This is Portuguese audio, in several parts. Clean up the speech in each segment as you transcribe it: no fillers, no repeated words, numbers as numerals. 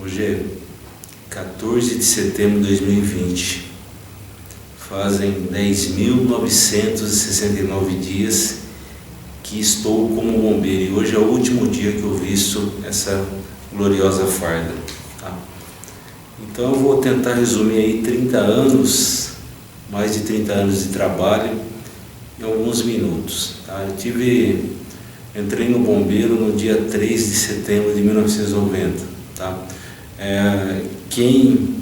Hoje é 14 de setembro de 2020, fazem 10.969 dias que estou como bombeiro e hoje é o último dia que eu visto essa gloriosa farda, tá? Então eu vou tentar resumir aí 30 anos, mais de 30 anos de trabalho em alguns minutos, tá? Entrei no bombeiro no dia 3 de setembro de 1990, tá? Quem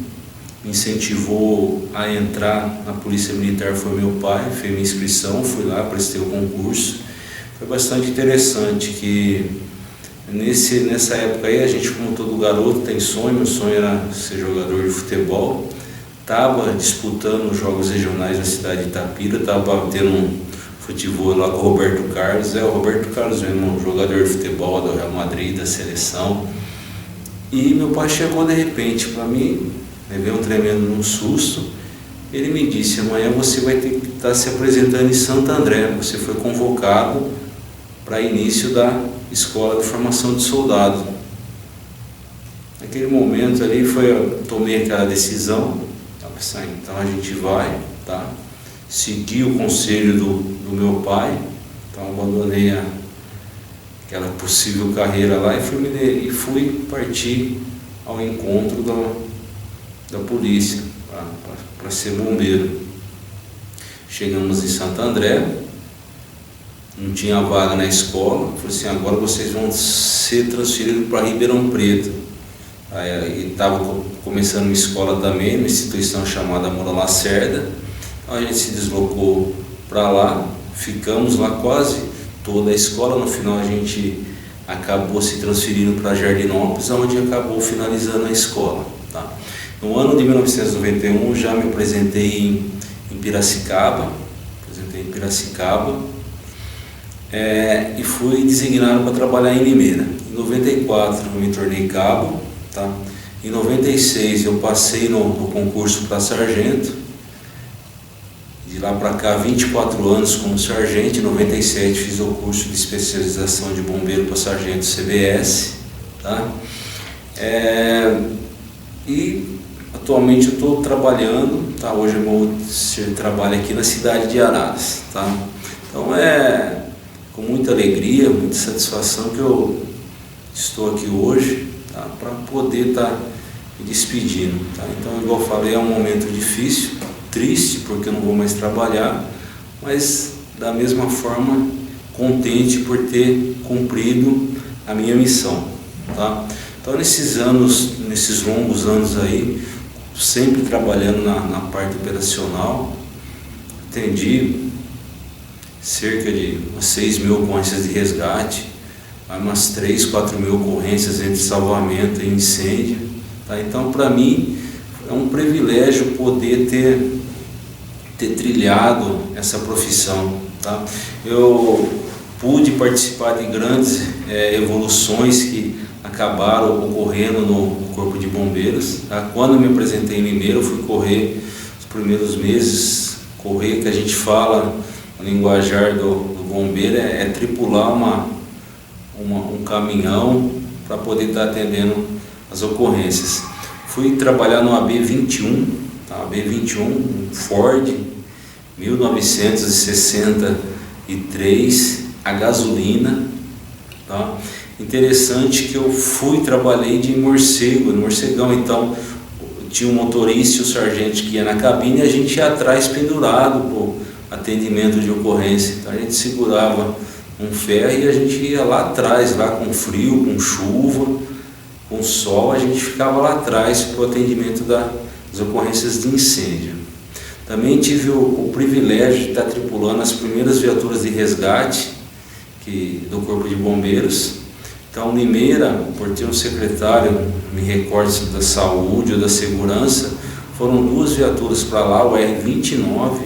me incentivou a entrar na Polícia Militar foi meu pai, fez minha inscrição, fui lá, prestei o concurso. Foi bastante interessante que nessa época aí, a gente, como todo garoto, tem sonho, o sonho era ser jogador de futebol. Estava disputando os jogos regionais na cidade de Itapira, estava tendo um futebol lá com o Roberto Carlos, o Roberto Carlos mesmo, um jogador de futebol do Real Madrid, da seleção. E meu pai chegou de repente para mim, levei um tremendo susto. Ele me disse: amanhã você vai ter que estar se apresentando em Santo André, você foi convocado para início da escola de formação de soldado. Naquele momento ali eu tomei aquela decisão, então a gente vai, tá? Segui o conselho do meu pai, então abandonei aquela possível carreira lá e fui partir ao encontro da polícia para ser bombeiro. Chegamos em Santo André, não tinha vaga na escola, falei assim: agora vocês vão ser transferidos para Ribeirão Preto. Aí estava começando uma escola também, uma instituição chamada Moura Lacerda. Então a gente se deslocou para lá, ficamos lá quase toda a escola. No final a gente acabou se transferindo para Jardinópolis, onde acabou finalizando a escola, tá? No ano de 1991 já me apresentei em Piracicaba, e fui designado para trabalhar em Limeira. Em 94 eu me tornei cabo, tá? Em 96 eu passei no concurso para sargento. De lá para cá, 24 anos como sargento. Em 97 fiz o curso de especialização de bombeiro para sargento CBS, tá? E atualmente eu estou trabalhando, tá? Hoje eu trabalho aqui na cidade de Araras, tá? Então com muita alegria, muita satisfação que eu estou aqui hoje, tá? Para poder estar me despedindo, tá? Então, igual eu falei, é um momento difícil, triste, porque eu não vou mais trabalhar, mas da mesma forma contente por ter cumprido a minha missão, tá? Então nesses longos anos aí, sempre trabalhando na parte operacional, atendi cerca de umas 6.000 ocorrências de resgate, umas 3.000, 4.000 ocorrências entre salvamento e incêndio, tá? Então para mim é um privilégio poder ter trilhado essa profissão, tá? Eu pude participar de grandes evoluções que acabaram ocorrendo no Corpo de Bombeiros, tá? Quando eu me apresentei em Limeira, eu fui correr os primeiros meses, que a gente fala no linguajar do bombeiro, tripular um caminhão para poder estar atendendo as ocorrências. Fui trabalhar no AB21, tá? AB21, um Ford 1963 a gasolina, tá? Interessante que eu trabalhei de morcegão, então tinha um motorista e o sargento que ia na cabine e a gente ia atrás pendurado por atendimento de ocorrência. Então a gente segurava um ferro e a gente ia lá atrás, lá com frio, com chuva, com sol, a gente ficava lá atrás para o atendimento das ocorrências de incêndio. Também tive o privilégio de estar tripulando as primeiras viaturas de resgate do Corpo de Bombeiros. Então, Limeira, por ter um secretário, me recordo da saúde ou da segurança, foram 2 viaturas para lá, o R29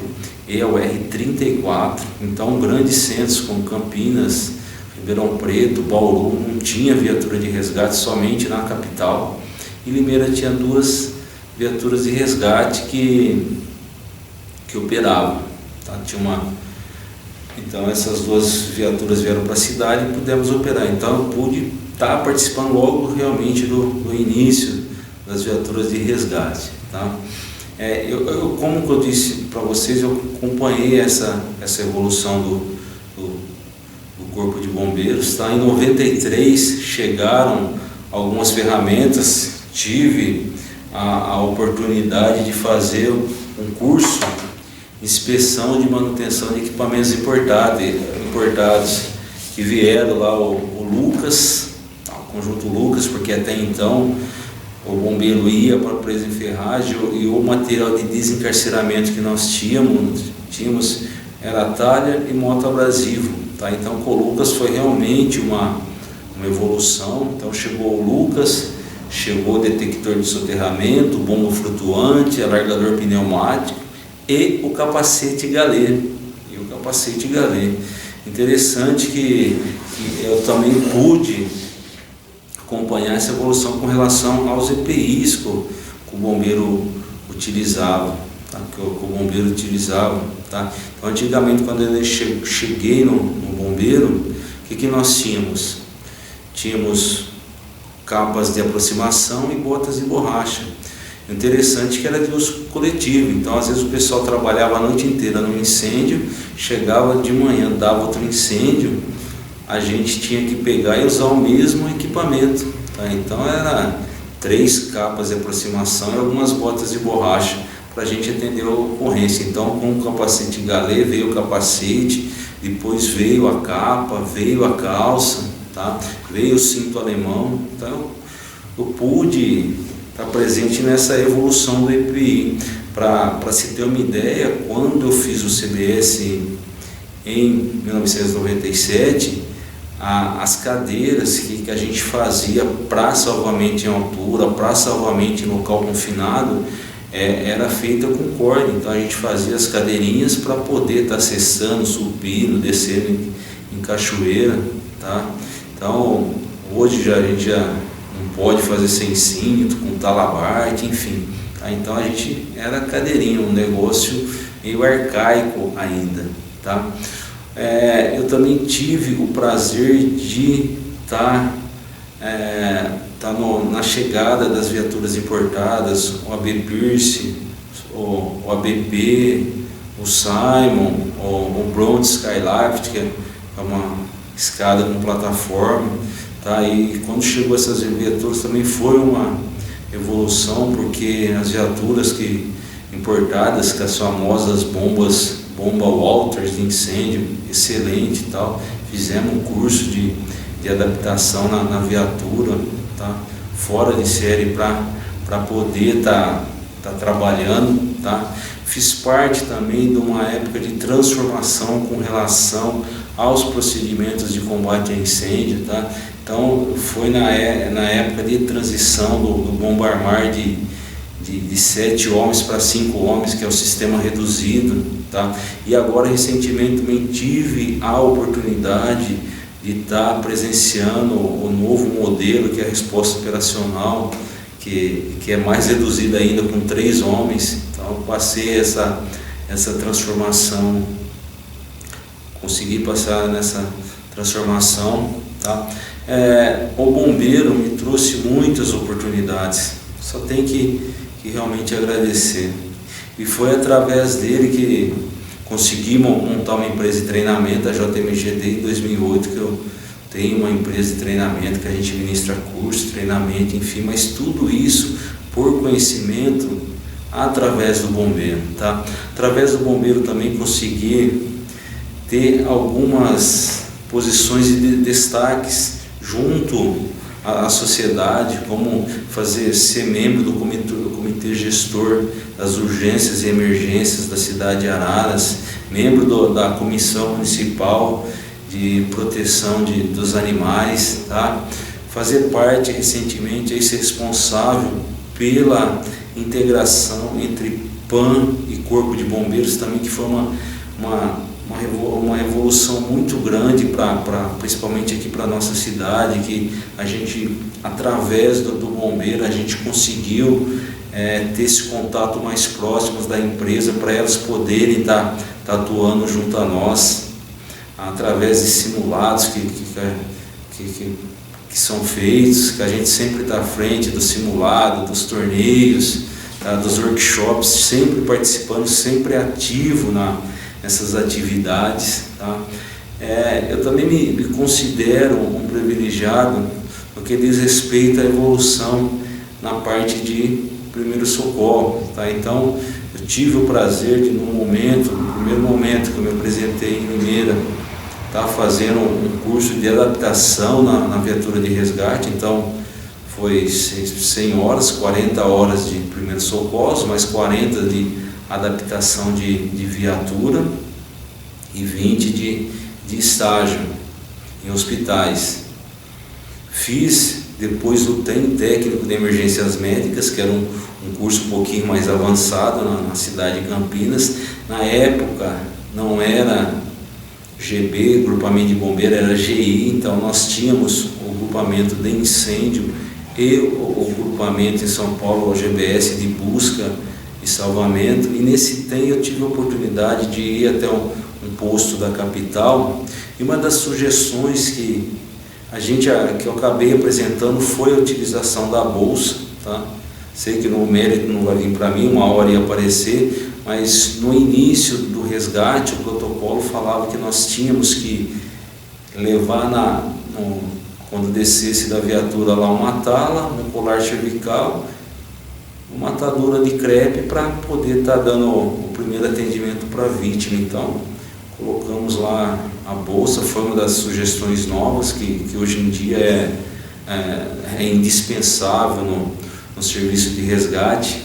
e o R34. Então, grandes centros como Campinas, Ribeirão Preto, Bauru, não tinha viatura de resgate, somente na capital. E Limeira tinha 2 viaturas de resgate que operavam, tá? Então essas 2 viaturas vieram para a cidade e pudemos operar. Então eu pude estar participando logo realmente do início das viaturas de resgate, tá? Como eu disse para vocês, eu acompanhei essa evolução do Corpo de Bombeiros, tá? Em 93 chegaram algumas ferramentas, tive a oportunidade de fazer um curso de inspeção de manutenção de equipamentos importados, que vieram lá o Lucas, o Conjunto Lucas, porque até então o bombeiro ia para a presa em ferragem e o material de desencarceramento que nós tínhamos era talha e moto abrasivo, tá? Então com o Lucas foi realmente uma evolução. Então chegou o Lucas, chegou o detector de soterramento, bomba flutuante, alargador pneumático e o capacete galê. Interessante que eu também pude acompanhar essa evolução com relação aos EPIs que o bombeiro utilizava, tá? Tá? Então, antigamente, quando eu cheguei no bombeiro, o que nós tínhamos? Tínhamos capas de aproximação e botas de borracha. Interessante que era de uso coletivo, então às vezes o pessoal trabalhava a noite inteira no incêndio, chegava de manhã, dava outro incêndio, a gente tinha que pegar e usar o mesmo equipamento, tá? Então era 3 capas de aproximação e algumas botas de borracha para a gente atender a ocorrência. Então com o capacete galê veio o capacete, depois veio a capa, veio a calça, tá? Veio o cinto alemão. Então eu pude estar presente nessa evolução do EPI. Para se ter uma ideia, quando eu fiz o CBS em 1997, as cadeiras que a gente fazia para salvamento em altura, para salvamento em local confinado, era feita com corda. Então a gente fazia as cadeirinhas para poder estar acessando, subindo, descendo em cachoeira, tá? Então hoje a gente já não pode fazer sem cinto, com talabarte, enfim, tá? Então a gente era cadeirinha, um negócio meio arcaico ainda, tá? Eu também tive o prazer de estar na chegada das viaturas importadas, o AB Pierce, o ABP, o Simon, o Brown Skylift, que é uma escada com plataforma, tá? E quando chegou essas viaturas também foi uma evolução, porque as viaturas importadas, que as famosas bomba Walters de incêndio, excelente e tal, fizemos um curso de adaptação na viatura, tá? Fora de série para poder estar trabalhando, tá? Fiz parte também de uma época de transformação com relação aos procedimentos de combate a incêndio, tá? Então foi na época de transição do bomba-armar de 7 homens para 5 homens, que é o sistema reduzido, tá? E agora recentemente também tive a oportunidade de estar presenciando o novo modelo, que é a resposta operacional, que é mais reduzida ainda, com 3 homens. Então eu passei essa transformação, consegui passar nessa transformação, tá? O bombeiro me trouxe muitas oportunidades, só tem que realmente agradecer. E foi através dele que conseguimos montar uma empresa de treinamento, a JMGD, em 2008, que eu tenho uma empresa de treinamento, que a gente ministra curso, treinamento, enfim, mas tudo isso por conhecimento através do bombeiro, tá? Através do bombeiro também consegui ter algumas posições de destaques junto à sociedade, como ser membro do comitê gestor das urgências e emergências da cidade de Araras, membro da comissão municipal de proteção dos animais, tá? Fazer parte recentemente, ser responsável pela integração entre PAN e Corpo de Bombeiros também, que foi uma evolução muito grande, principalmente aqui para a nossa cidade, que a gente, através do bombeiro, a gente conseguiu ter esse contato mais próximo da empresa, para elas poderem estar atuando junto a nós, através de simulados que que são feitos, que a gente sempre está à frente do simulado, dos torneios, tá, dos workshops, sempre participando, sempre ativo nessas atividades. Tá? Eu também me considero um privilegiado no que diz respeito à evolução na parte de primeiro socorro. Tá? Então, eu tive o prazer de, no primeiro momento que eu me apresentei em Limeira, tá fazendo um curso de adaptação na viatura de resgate. Então, foi 100 horas, 40 horas de primeiros socorros, mais 40 de adaptação de viatura e 20 de estágio em hospitais. Fiz depois o treino técnico de emergências médicas, que era um curso um pouquinho mais avançado na cidade de Campinas. Na época não era GB, grupamento de bombeiro, era GI, então nós tínhamos o grupamento de incêndio e o grupamento em São Paulo, o GBS, de busca e salvamento. E nesse tempo eu tive a oportunidade de ir até um posto da capital, e uma das sugestões que eu acabei apresentando foi a utilização da bolsa. Tá? Sei que no mérito não vai vir para mim, uma hora ia aparecer, mas no início do resgate o protocolo falava que nós tínhamos que levar quando descesse da viatura lá uma tala, um colar cervical, uma atadura de crepe, para poder estar dando o primeiro atendimento para a vítima. Então colocamos lá a bolsa, foi uma das sugestões novas que hoje em dia é indispensável no serviço de resgate.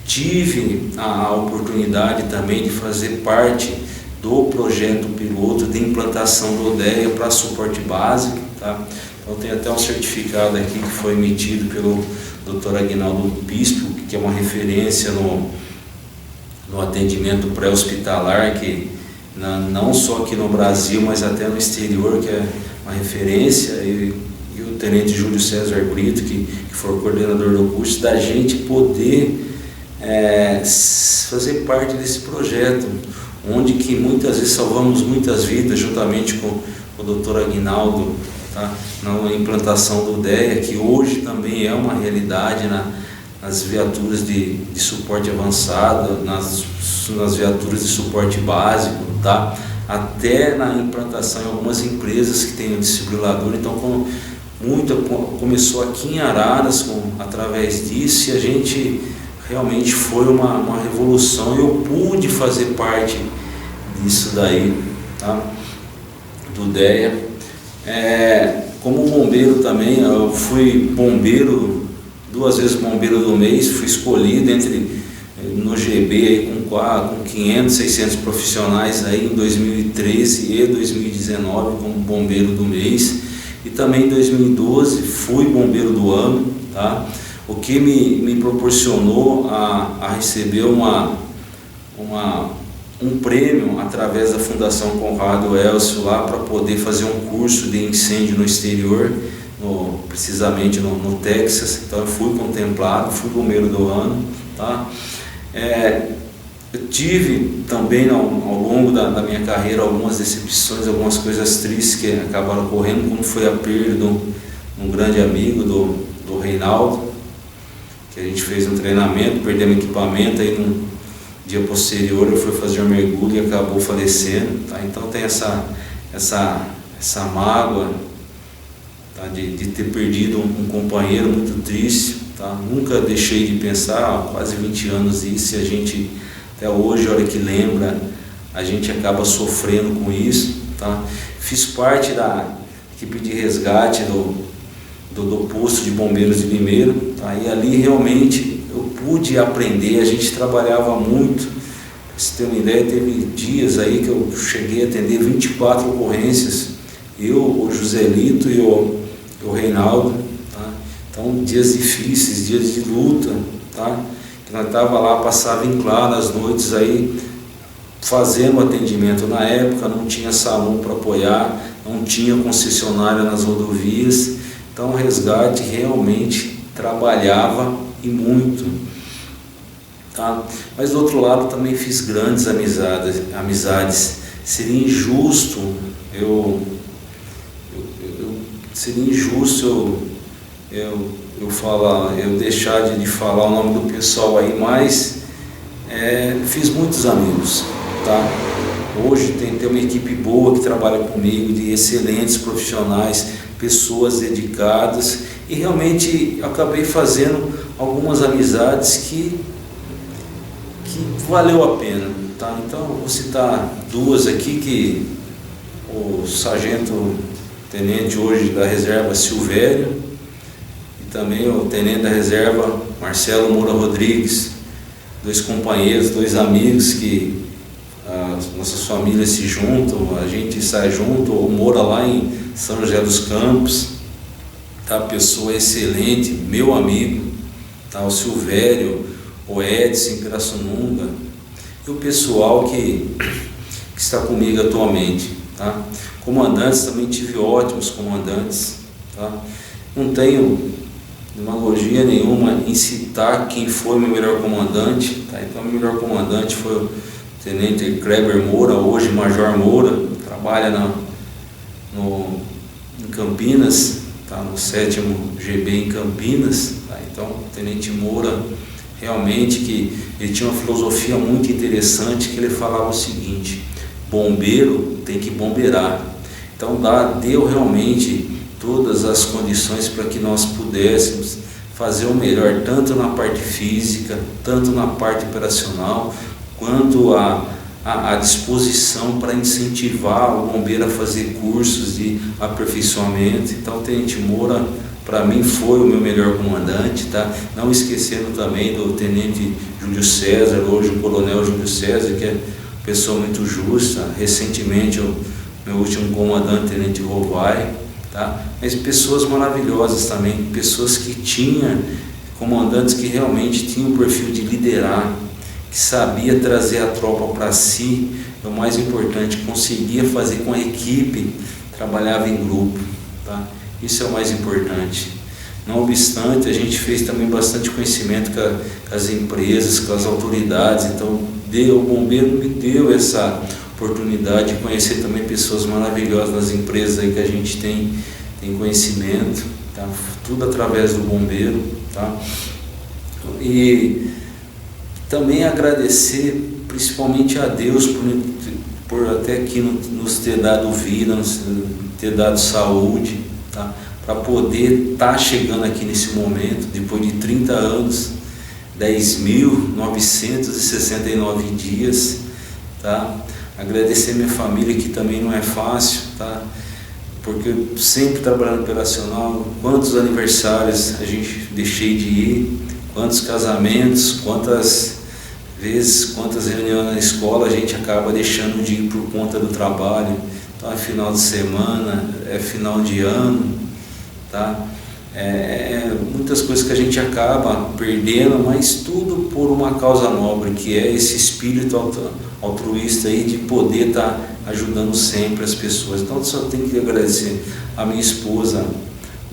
Tive a oportunidade também de fazer parte do projeto piloto de implantação do ODEA para suporte básico. Tá? Então tem até um certificado aqui que foi emitido pelo Dr. Aguinaldo Bispo, que é uma referência no atendimento pré-hospitalar, que não só aqui no Brasil, mas até no exterior, que é uma referência. E o tenente Júlio César Brito, que foi o coordenador do curso, da gente poder fazer parte desse projeto, onde que muitas vezes salvamos muitas vidas, juntamente com o Dr. Aguinaldo, tá? Na implantação do DEA, que hoje também é uma realidade nas viaturas de suporte avançado, nas viaturas de suporte básico, tá? Até na implantação em algumas empresas que têm o desfibrilador. Então, começou aqui em Araras através disso, e a gente realmente foi uma revolução. Eu pude fazer parte disso daí, tá? Do DEA. Como bombeiro também, eu fui bombeiro, 2 vezes bombeiro do mês, fui escolhido no GB aí, com 500, 600 profissionais aí, em 2013 e 2019 como bombeiro do mês. E também em 2012 fui bombeiro do ano, tá? O que me proporcionou a receber um prêmio através da Fundação Conrado Elcio lá, para poder fazer um curso de incêndio no exterior, precisamente no Texas. Então eu fui contemplado, fui bombeiro do ano. Tá? Eu tive também ao longo da minha carreira algumas decepções, algumas coisas tristes que acabaram ocorrendo, como foi a perda de um grande amigo do Reinaldo, que a gente fez um treinamento, perdemos equipamento, aí no dia posterior eu fui fazer um mergulho e acabou falecendo. Tá? Então tem essa mágoa, tá? de ter perdido um companheiro muito triste. Tá? Nunca deixei de pensar, há quase 20 anos isso, e a gente até hoje, a hora que lembra, a gente acaba sofrendo com isso. Tá? Fiz parte da equipe de resgate do posto de bombeiros de Limeira, tá? E ali realmente eu pude aprender. A gente trabalhava muito. Para você ter uma ideia, teve dias aí que eu cheguei a atender 24 ocorrências, eu, o Joselito e o Reinaldo. Tá? Então, dias difíceis, dias de luta, tá? Que nós estava lá, passava em claro as noites aí, fazendo atendimento. Na época não tinha SAMU para apoiar, não tinha concessionária nas rodovias. Então o resgate realmente trabalhava, e muito. Tá? Mas do outro lado também fiz grandes amizades. Seria injusto eu seria injusto eu deixar de falar o nome do pessoal aí, mas fiz muitos amigos, tá? Hoje tem uma equipe boa que trabalha comigo, de excelentes profissionais, pessoas dedicadas, e realmente acabei fazendo algumas amizades que valeu a pena, tá? Então eu vou citar duas aqui, que o sargento tenente hoje da reserva Silvério, e também o tenente da reserva Marcelo Moura Rodrigues, dois companheiros, dois amigos que as nossas famílias se juntam, a gente sai junto. O Moura lá em São José dos Campos, tá? Pessoa excelente, meu amigo, tá? O Silvério, o Edson em Pirassununga, e o pessoal que está comigo atualmente, tá? Comandantes, também tive ótimos comandantes, tá? Não tenho demagogia nenhuma em citar quem foi meu melhor comandante, tá? Então meu melhor comandante foi o tenente Kleber Moura, hoje Major Moura, trabalha em Campinas, tá? No 7º GB em Campinas, tá? Então o tenente Moura, realmente, que ele tinha uma filosofia muito interessante, que ele falava o seguinte: bombeiro tem que bombeirar. Então deu realmente todas as condições para que nós pudéssemos fazer o melhor, tanto na parte física, tanto na parte operacional, quanto a disposição para incentivar o bombeiro a fazer cursos de aperfeiçoamento. Então o tenente Moura, para mim, foi o meu melhor comandante, tá? Não esquecendo também do tenente Júlio César, hoje o coronel Júlio César, que é uma pessoa muito justa. Recentemente o meu último comandante, tenente Rovai, tá? Mas pessoas maravilhosas também, pessoas que tinham, comandantes que realmente tinham o perfil de liderar, que sabia trazer a tropa para si. O mais importante, conseguia fazer com a equipe, trabalhava em grupo, tá? Isso é o mais importante. Não obstante, a gente fez também bastante conhecimento com as empresas, com as autoridades. Então o bombeiro me deu essa oportunidade de conhecer também pessoas maravilhosas nas empresas aí que a gente tem conhecimento, tá? Tudo através do bombeiro, tá? E também agradecer principalmente a Deus por até aqui nos ter dado vida, nos ter dado saúde, tá? Para poder estar chegando aqui nesse momento, depois de 30 anos, 10.969 dias, tá? Agradecer minha família, que também não é fácil, tá? Porque eu sempre trabalhando operacional, quantos aniversários a gente deixei de ir, quantos casamentos, quantas vezes, quantas reuniões na escola a gente acaba deixando de ir por conta do trabalho. Então é final de semana, é final de ano, tá? Muitas coisas que a gente acaba perdendo, mas tudo por uma causa nobre, que é esse espírito altruísta aí de poder estar ajudando sempre as pessoas. Então só tenho que agradecer a minha esposa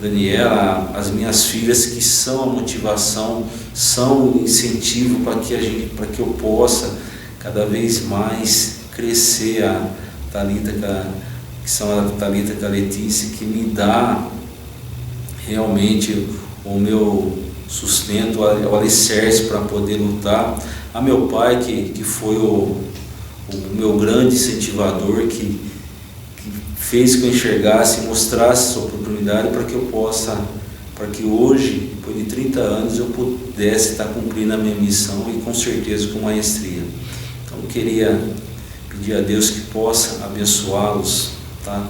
Daniela, as minhas filhas, que são a motivação, são o incentivo para que eu possa cada vez mais crescer. A Thalita, que são a Thalita e a Letícia, que me dá realmente o meu sustento, o alicerce para poder lutar. A meu pai, que foi o meu grande incentivador, que fez que eu enxergasse, mostrasse essa oportunidade para que eu possa, para que hoje, depois de 30 anos, eu pudesse estar cumprindo a minha missão, e com certeza com maestria. Então eu queria pedir a Deus que possa abençoá-los, tá?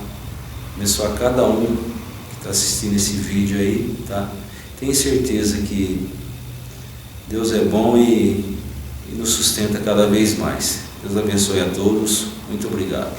Abençoar cada um que está assistindo esse vídeo aí, tá? Tenho certeza que Deus é bom e nos sustenta cada vez mais. Deus abençoe a todos. Muito obrigado.